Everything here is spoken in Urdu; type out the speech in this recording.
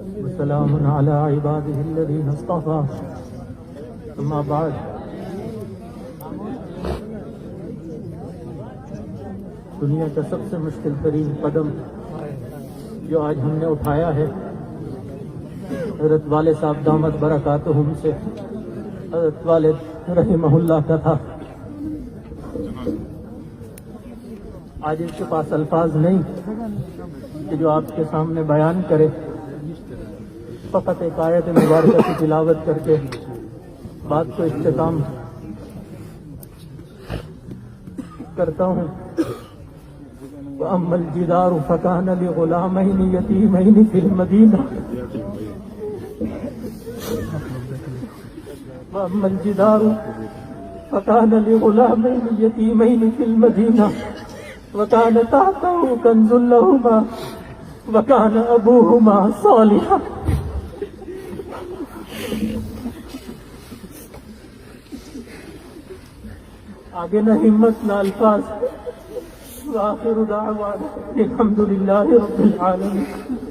وسلام على عباده الذين اصطفى اما بعد دنیا کا سب سے مشکل ترین قدم جو آج ہم نے اٹھایا ہے حضرت والد صاحب دامت برکاتہم سے حضرت والد رحمہ اللہ کا تھا. آج اس کے پاس الفاظ نہیں کہ جو آپ کے سامنے بیان کرے، فقط ایک آیت مبارکہ کی تلاوت کر کے بات کو اختتام کرتا ہوں. وَأَمَّا الْجِدَارُ فَكَانَ لِغُلَامَيْنِ يَتِيمَيْنِ فِي الْمَدِينَةِ وَأَمَّا الْجِدَارُ فَكَانَ لِغُلَامَيْنِ يَتِيمَيْنِ فِي الْمَدِينَةِ وَكَانَ تَحْتَهُ كَنْزٌ لَهُمَا وَكَانَ أَبُوهُمَا صَالِحًا. آگے نہ ہمت نہ الفاظ. وآخر دعوانا الحمد للہ رب العالمین.